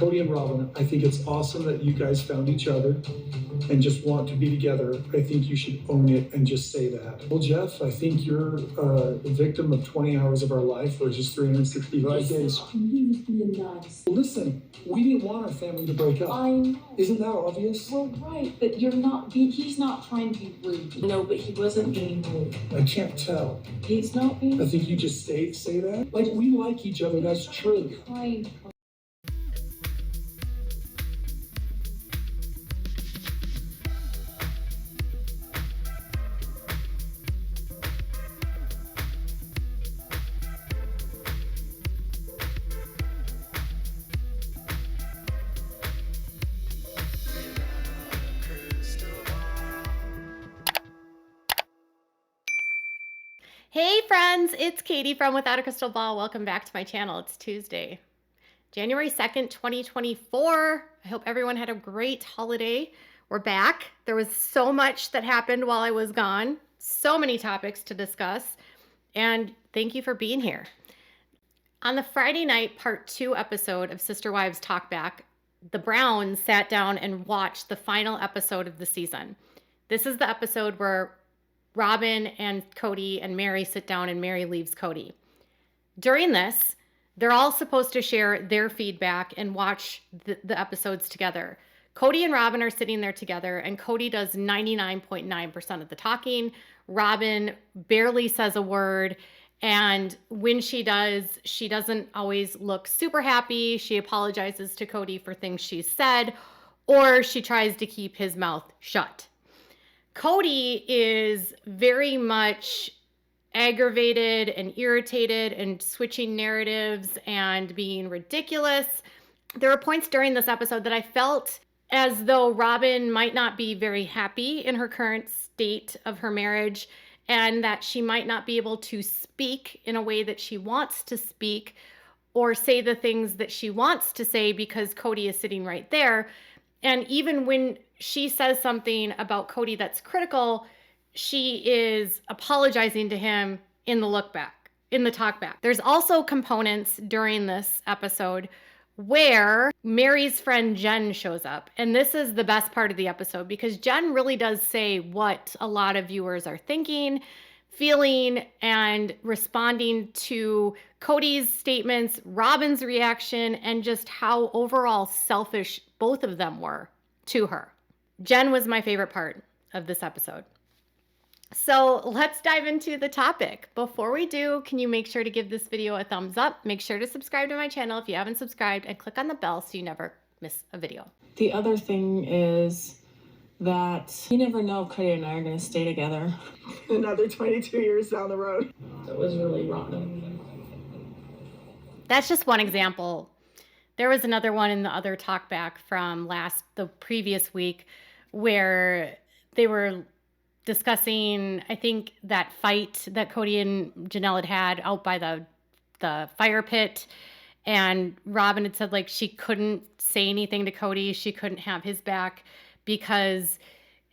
Kody and Robyn, I think it's awesome that you guys found each other and just want to be together. I think you should own it and just say that. Well, Jeff, I think you're a victim of 20 hours of our life versus 365 days. He was being nice. Listen, we didn't want our family to break up. I know. Isn't that obvious? Well, right, but he's not trying to be rude. No, but he wasn't being rude. I can't tell. He's not being I think you just say that. Like, we like each other, that's true. kind. Hey friends, it's Katie from Without a Crystal Ball. Welcome back to my channel. It's Tuesday, January 2nd, 2024. I hope everyone had a great holiday. We're back. There was so much that happened while I was gone. So many topics to discuss. And thank you for being here. On the Friday night part 2 episode of Sister Wives TalkBack, the Browns sat down and watched the final episode of the season. This is the episode where Robyn and Kody and Meri sit down and Meri leaves Kody. During this, they're all supposed to share their feedback and watch the episodes together. Kody and Robyn are sitting there together and Kody does 99.9% of the talking. Robyn barely says a word, and when she does, she doesn't always look super happy. She apologizes to Kody for things she said, or she tries to keep his mouth shut. Kody is very much aggravated and irritated and switching narratives and being ridiculous. There were points during this episode that I felt as though Robyn might not be very happy in her current state of her marriage, and that she might not be able to speak in a way that she wants to speak or say the things that she wants to say because Kody is sitting right there. And even when she says something about Kody that's critical, she is apologizing to him in the talk back. There's also components during this episode where Meri's friend Jen shows up. And this is the best part of the episode because Jen really does say what a lot of viewers are thinking, feeling, and responding to Kody's statements, Robyn's reaction, and just how overall selfish both of them were to her. Jen was my favorite part of this episode. So let's dive into the topic. Before we do, can you make sure to give this video a thumbs up? Make sure to subscribe to my channel if you haven't subscribed, and click on the bell so you never miss a video. The other thing is that you never know if Kody and I are going to stay together. Another 22 years down the road. That was really rotten. That's just one example. There was another one in the other talkback from the previous week where they were discussing, I think, that fight that Kody and Janelle had out by the fire pit. And Robyn had said, like, she couldn't say anything to Kody. She couldn't have his back because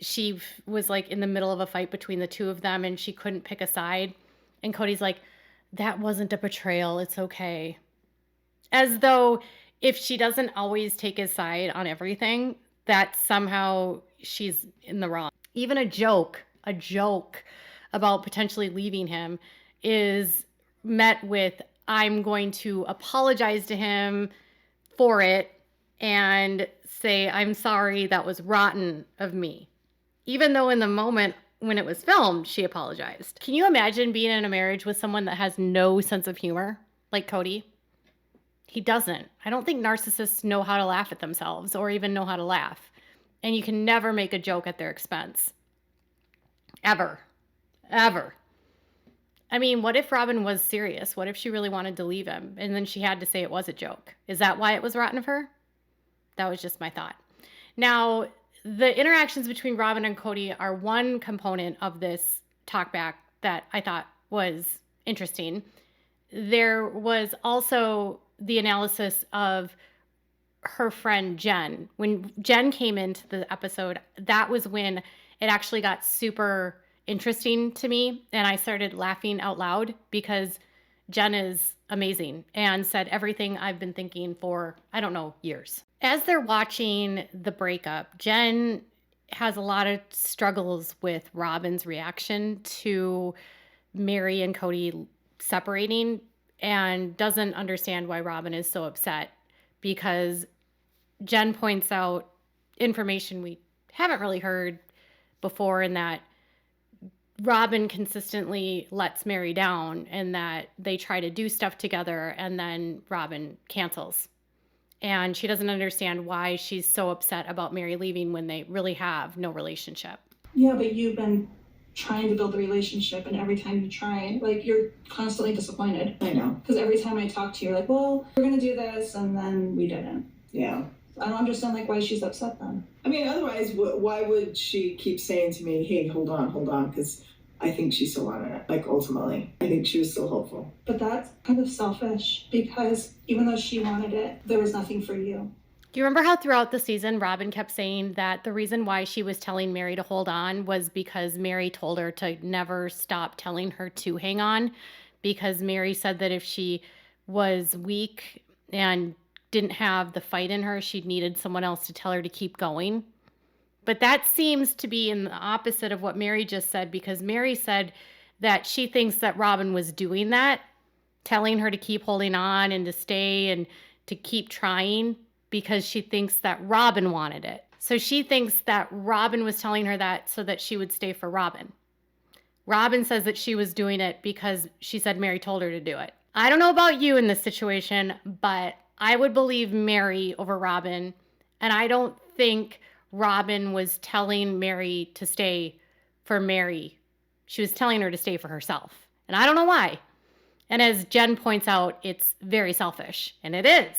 she was, like, in the middle of a fight between the two of them and she couldn't pick a side. And Cody's like, that wasn't a betrayal. It's okay. As though if she doesn't always take his side on everything, that somehow she's in the wrong. Even a joke about potentially leaving him is met with, I'm going to apologize to him for it and say, I'm sorry, that was rotten of me. Even though in the moment when it was filmed, she apologized. Can you imagine being in a marriage with someone that has no sense of humor, like Kody? He doesn't. I don't think narcissists know how to laugh at themselves or even know how to laugh. And you can never make a joke at their expense. Ever. Ever. I mean, what if Robyn was serious? What if she really wanted to leave him and then she had to say it was a joke? Is that why it was rotten of her? That was just my thought. Now, the interactions between Robyn and Kody are one component of this talkback that I thought was interesting. There was also the analysis of her friend Jen. When Jen came into the episode, that was when it actually got super interesting to me, and I started laughing out loud because Jen is amazing and said everything I've been thinking for, I don't know, years. As they're watching the breakup, Jen has a lot of struggles with Robyn's reaction to Meri and Kody separating and doesn't understand why Robyn is so upset, because Jen points out information we haven't really heard before, in that Robyn consistently lets Meri down and that they try to do stuff together and then Robyn cancels. And she doesn't understand why she's so upset about Meri leaving when they really have no relationship. Yeah, but you've been trying to build a relationship, and every time you try, like, you're constantly disappointed. I know. Because every time I talk to you, you're like, well, we're gonna do this, and then we didn't. Yeah. I don't understand, like, why she's upset then. I mean, otherwise, why would she keep saying to me, hey, hold on, because I think she still wanted it. Like, ultimately, I think she was still hopeful. But that's kind of selfish, because even though she wanted it, there was nothing for you. Do you remember how throughout the season, Robyn kept saying that the reason why she was telling Meri to hold on was because Meri told her to never stop telling her to hang on, because Meri said that if she was weak and didn't have the fight in her, she needed someone else to tell her to keep going. But that seems to be in the opposite of what Meri just said, because Meri said that she thinks that Robyn was doing that, telling her to keep holding on and to stay and to keep trying, because she thinks that Robyn wanted it. So she thinks that Robyn was telling her that so that she would stay for Robyn. Robyn says that she was doing it because she said Meri told her to do it. I don't know about you in this situation, but I would believe Meri over Robyn. And I don't think Robyn was telling Meri to stay for Meri. She was telling her to stay for herself. And I don't know why. And as Jen points out, it's very selfish. And it is.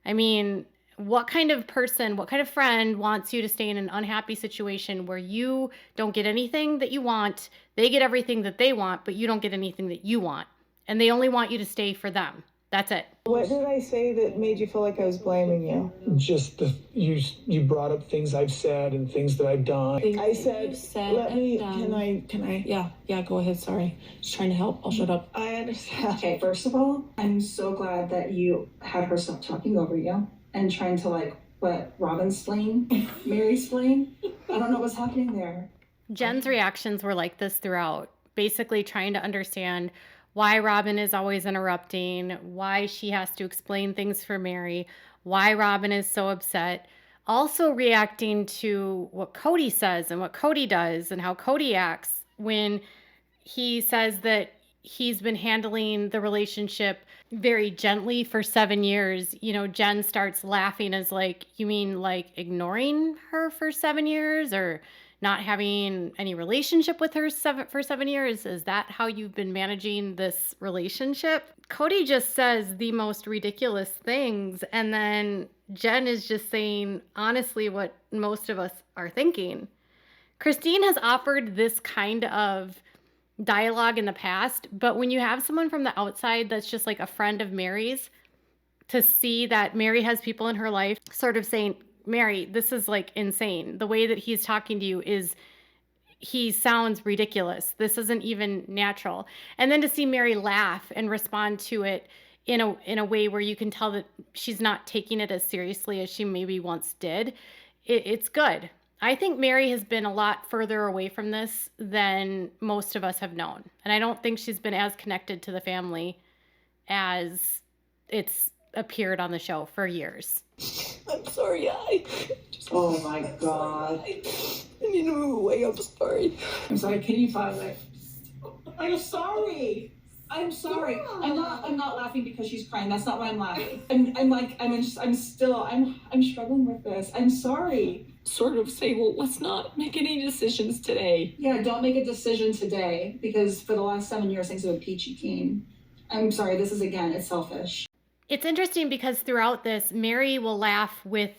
I mean, what kind of person, what kind of friend wants you to stay in an unhappy situation where you don't get anything that you want, they get everything that they want, but you don't get anything that you want, and they only want you to stay for them? That's it. What did I say that made you feel like I was blaming you? Just you brought up things I've said and things that I've done. I said, let me, can I? Yeah, go ahead, sorry. Just trying to help, I'll shut up. I understand. Okay, first of all, I'm so glad that you had her stop talking over you and trying to, like, what, Robyn splain? Meri splain? I don't know what's happening there. Jen's reactions were like this throughout, basically trying to understand why Robyn is always interrupting, why she has to explain things for Meri, why Robyn is so upset. Also reacting to what Kody says and what Kody does and how Kody acts when he says that he's been handling the relationship very gently for 7 years. You know, Jen starts laughing as like, you mean like ignoring her for 7 years, or not having any relationship with her for 7 years? Is that how you've been managing this relationship? Kody just says the most ridiculous things, and then Jen is just saying, honestly, what most of us are thinking. Christine has offered this kind of dialogue in the past, but when you have someone from the outside that's just like a friend of Meri's, to see that Meri has people in her life sort of saying, Meri, this is like insane. The way that he's talking to you he sounds ridiculous. This isn't even natural. And then to see Meri laugh and respond to it in a way where you can tell that she's not taking it as seriously as she maybe once did, it's good. I think Meri has been a lot further away from this than most of us have known. And I don't think she's been as connected to the family as it's appeared on the show for years. I'm sorry, Oh my God. I need to move away, I'm sorry. I'm sorry, can you pause it? I'm sorry. I'm sorry. Yeah. I'm not laughing because she's crying. That's not why I'm laughing. I'm struggling with this. I'm sorry. Sort of say, well, let's not make any decisions today. Yeah, don't make a decision today, because for the last 7 years things have been peachy keen. I'm sorry, this is, again, it's selfish. It's interesting because throughout this, Meri will laugh with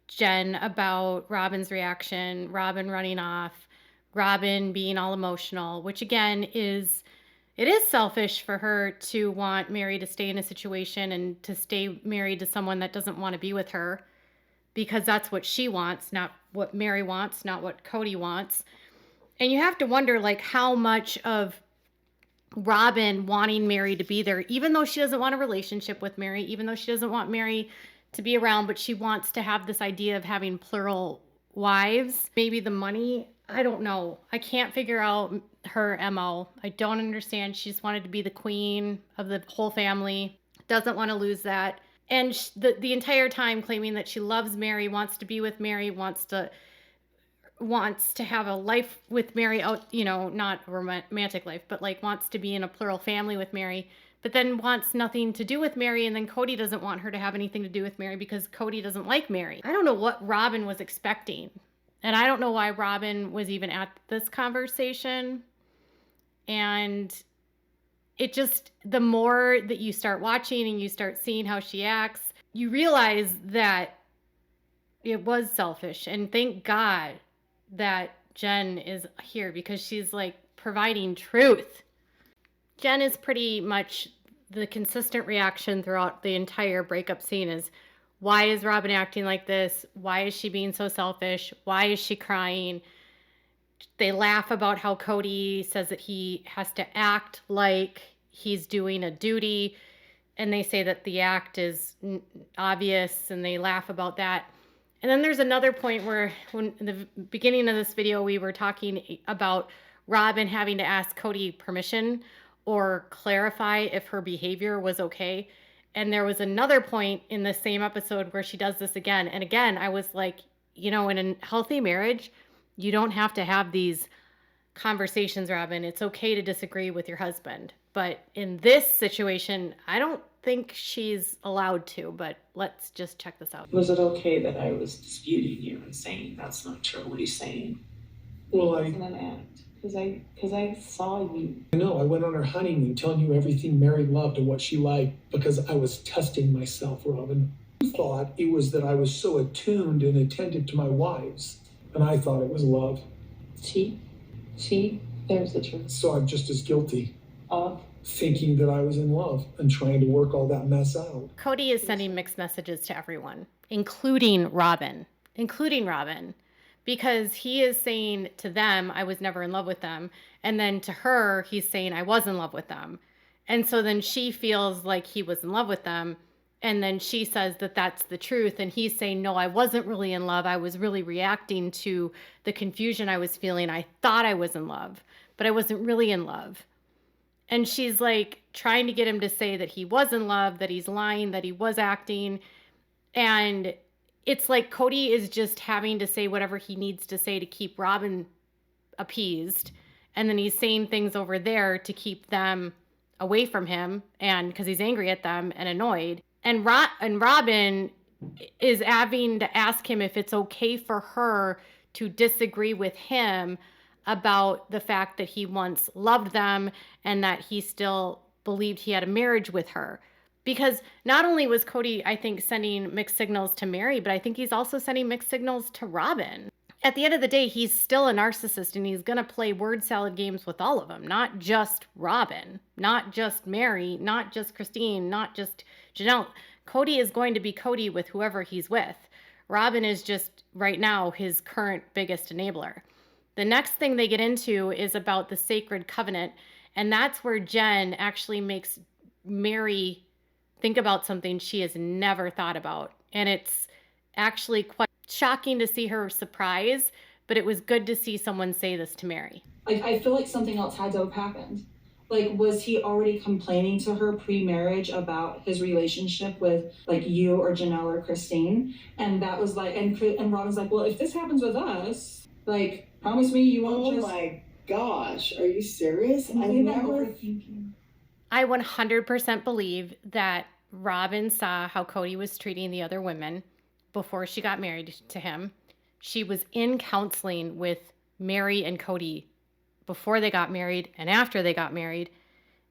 Jen about Robyn's reaction, Robyn running off, Robyn being all emotional, which again it is selfish for her to want Meri to stay in a situation and to stay married to someone that doesn't want to be with her, because that's what she wants, not what Meri wants, not what Kody wants. And you have to wonder, like, how much of Robyn wanting Meri to be there, even though she doesn't want a relationship with Meri, even though she doesn't want Meri to be around, but she wants to have this idea of having plural wives. Maybe the money, I don't know. I can't figure out her MO. I don't understand. She just wanted to be the queen of the whole family, doesn't want to lose that. And the entire time claiming that she loves Meri, wants to be with Meri, wants to have a life with Meri, out, you know, not a romantic life, but like wants to be in a plural family with Meri, but then wants nothing to do with Meri. And then Kody doesn't want her to have anything to do with Meri because Kody doesn't like Meri. I don't know what Robyn was expecting. And I don't know why Robyn was even at this conversation. And it just, the more that you start watching and you start seeing how she acts, you realize that it was selfish. And thank God that Jen is here because she's like providing truth. Jen is pretty much the consistent reaction throughout the entire breakup scene is, why is Robyn acting like this? Why is she being so selfish? Why is she crying? They laugh about how Kody says that he has to act like he's doing a duty, and they say that the act is obvious, and they laugh about that. And then there's another point where, when in the beginning of this video, we were talking about Robyn having to ask Kody permission or clarify if her behavior was okay. And there was another point in the same episode where she does this again. And again, I was like, you know, in a healthy marriage, you don't have to have these conversations, Robyn. It's okay to disagree with your husband. But in this situation, I don't think she's allowed to, but let's just check this out. Was it okay that I was disputing you and saying that's not true? What he's saying? Well, It wasn't an act. Because I saw you. I know, I went on her honeymoon telling you everything Meri loved and what she liked because I was testing myself, Robyn. You thought it was that I was so attuned and attentive to my wives, and I thought it was love. See, there's the truth. So I'm just as guilty Of thinking that I was in love and trying to work all that mess out. Kody is sending mixed messages to everyone, including Robyn, because he is saying to them, I was never in love with them. And then to her, he's saying, I was in love with them. And so then she feels like he was in love with them. And then she says that that's the truth. And he's saying, no, I wasn't really in love. I was really reacting to the confusion I was feeling. I thought I was in love, but I wasn't really in love. And she's like trying to get him to say that he was in love, that he's lying, that he was acting. And it's like Kody is just having to say whatever he needs to say to keep Robyn appeased. And then he's saying things over there to keep them away from him, and because he's angry at them and annoyed. And Robyn is having to ask him if it's okay for her to disagree with him about the fact that he once loved them and that he still believed he had a marriage with her. Because not only was Kody, I think, sending mixed signals to Meri, but I think he's also sending mixed signals to Robyn. At the end of the day, he's still a narcissist, and he's going to play word salad games with all of them, not just Robyn, not just Meri, not just Christine, not just Janelle. Kody is going to be Kody with whoever he's with. Robyn is just, right now, his current biggest enabler. The next thing they get into is about the sacred covenant, and that's where Jen actually makes Meri think about something she has never thought about. And it's actually quite shocking to see her surprise, but it was good to see someone say this to Meri. Like, I feel like something else had to have happened. Like, was he already complaining to her pre-marriage about his relationship with, like, you or Janelle or Christine? And that was like, and Robyn's like, well, if this happens with us, like, promise me you won't just... Oh my gosh, are you serious? I Maybe I'm never... overthinking. I 100% believe that Robyn saw how Kody was treating the other women before she got married to him. She was in counseling with Meri and Kody before they got married and after they got married.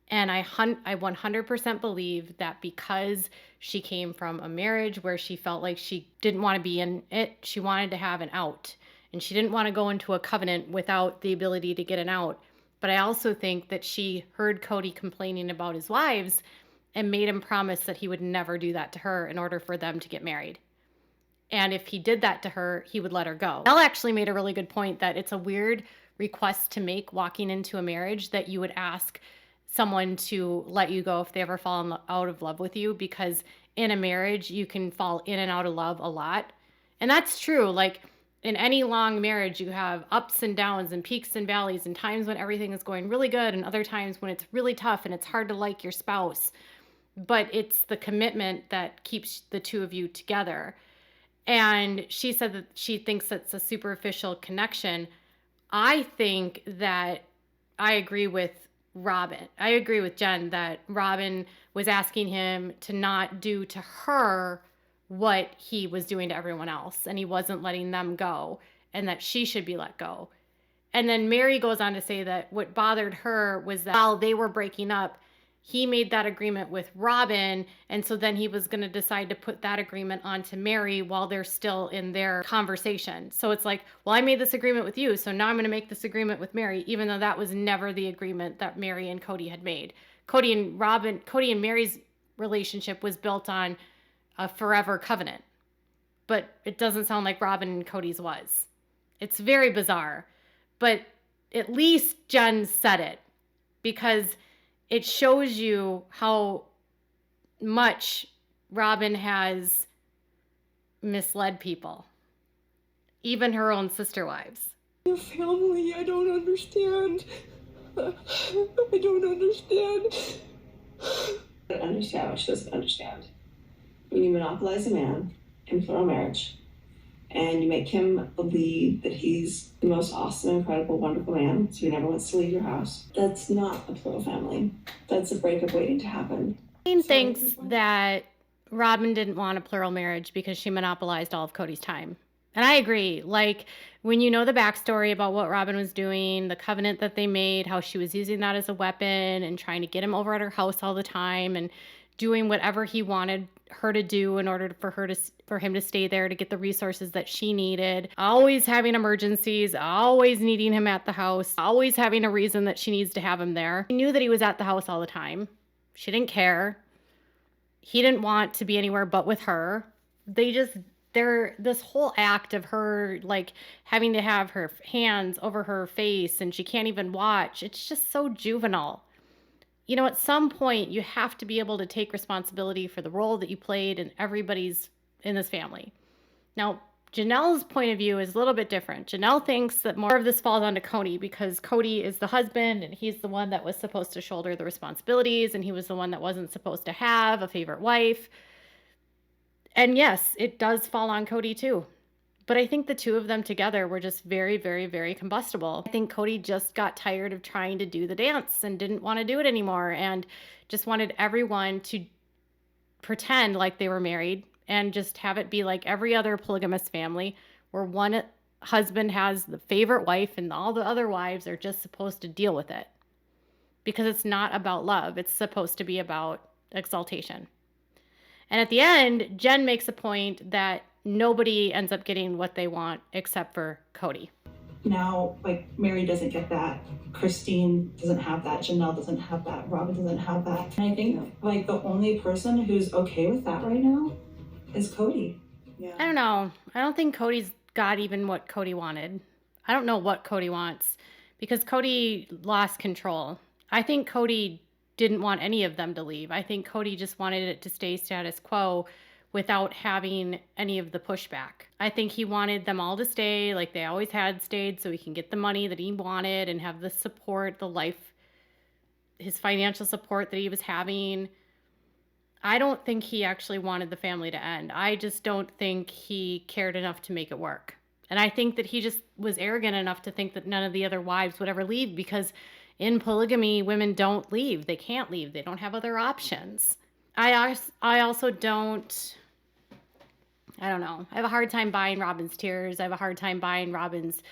And I 100% believe that because she came from a marriage where she felt like she didn't want to be in it, she wanted to have an out. And she didn't want to go into a covenant without the ability to get an out. But I also think that she heard Kody complaining about his wives and made him promise that he would never do that to her in order for them to get married. And if he did that to her, he would let her go. Elle actually made a really good point that it's a weird request to make walking into a marriage, that you would ask someone to let you go if they ever fall out of love with you, because in a marriage, you can fall in and out of love a lot. And that's true. Like in any long marriage, you have ups and downs and peaks and valleys and times when everything is going really good and other times when it's really tough and it's hard to like your spouse. But it's the commitment that keeps the two of you together. And she said that she thinks it's a superficial connection. I think that I agree with Robyn. I agree with Jen that Robyn was asking him to not do to her what he was doing to everyone else, and he wasn't letting them go, and that she should be let go. And then Meri goes on to say that what bothered her was that while they were breaking up, he made that agreement with Robyn, and so then he was going to decide to put that agreement onto Meri while they're still in their conversation. So it's like, well, I made this agreement with you, so now I'm going to make this agreement with Meri, even though that was never the agreement that Meri and Kody had made. Kody and Meri's relationship was built on a forever covenant, but it doesn't sound like Robyn and Kody's was. It's very bizarre, but at least Jen said it, because it shows you how much Robyn has misled people, even her own sister wives. Your family, I don't understand. I don't understand. I don't understand what she doesn't understand. When you monopolize a man in plural marriage and you make him believe that he's the most awesome, incredible, wonderful man, so he never wants to leave your house, that's not a plural family. That's a breakup waiting to happen. Jane thinks that Robyn didn't want a plural marriage because she monopolized all of Kody's time. And I agree. Like, when you know the backstory about what Robyn was doing, the covenant that they made, how she was using that as a weapon and trying to get him over at her house all the time and doing whatever he wanted her to do in order for him to stay there to get the resources that she needed, always having emergencies, always needing him at the house, always having a reason that she needs to have him there. She knew that he was at the house all the time. She didn't care. He didn't want to be anywhere but with her. This whole act of her like having to have her hands over her face and she can't even watch, it's just so juvenile. You know, at some point you have to be able to take responsibility for the role that you played in everybody's in this family. Now, Janelle's point of view is a little bit different. Janelle thinks that more of this falls onto Kody because Kody is the husband and he's the one that was supposed to shoulder the responsibilities and he was the one that wasn't supposed to have a favorite wife. And yes, it does fall on Kody too. But I think the two of them together were just very, very, very combustible. I think Kody just got tired of trying to do the dance and didn't want to do it anymore and just wanted everyone to pretend like they were married and just have it be like every other polygamous family where one husband has the favorite wife and all the other wives are just supposed to deal with it. Because it's not about love. It's supposed to be about exaltation. And at the end, Jen makes a point that nobody ends up getting what they want except for Kody. Now, like, Meri doesn't get that. Christine doesn't have that. Janelle doesn't have that. Robyn doesn't have that. And I think, like, the only person who's okay with that right now is Kody. Yeah. I don't know. I don't think Kody's got even what Kody wanted. I don't know what Kody wants because Kody lost control. I think Kody didn't want any of them to leave. I think Kody just wanted it to stay status quo without having any of the pushback. I think he wanted them all to stay like they always had stayed so he can get the money that he wanted and have the support, the life, his financial support that he was having. I don't think he actually wanted the family to end. I just don't think he cared enough to make it work. And I think that he just was arrogant enough to think that none of the other wives would ever leave because in polygamy, women don't leave. They can't leave. They don't have other options. I also don't know. I have a hard time buying Robyn's tears. I have a hard time buying Robyn's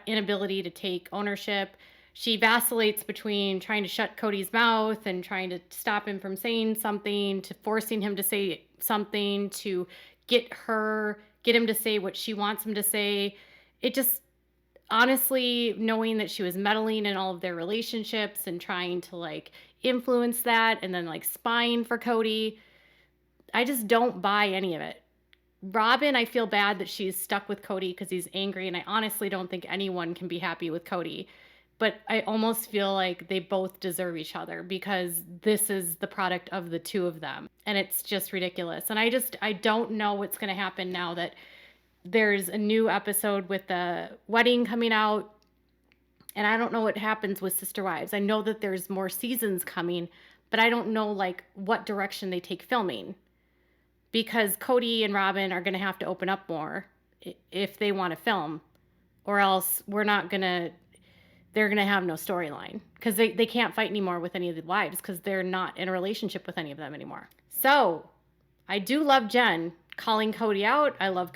inability to take ownership. She vacillates between trying to shut Kody's mouth and trying to stop him from saying something, to forcing him to say something, to get him to say what she wants him to say. It just, honestly, knowing that she was meddling in all of their relationships and trying to like influence that and then like spying for Kody, I just don't buy any of it. Robyn, I feel bad that she's stuck with Kody because he's angry, and I honestly don't think anyone can be happy with Kody. but I almost feel like they both deserve each other because this is the product of the two of them. And it's just ridiculous. And I don't know what's going to happen now that there's a new episode with the wedding coming out. And I don't know what happens with Sister Wives. I know that there's more seasons coming, but I don't know like what direction they take filming, because Kody and Robyn are going to have to open up more if they want to film, or else they're going to have no storyline, because they can't fight anymore with any of the wives because they're not in a relationship with any of them anymore. So I do love Jen calling Kody out. I love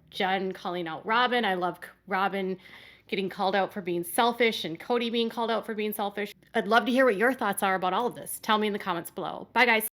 Jen calling out Robyn. I love Robyn getting called out for being selfish and Kody being called out for being selfish. I'd love to hear what your thoughts are about all of this. Tell me in the comments below. Bye, guys.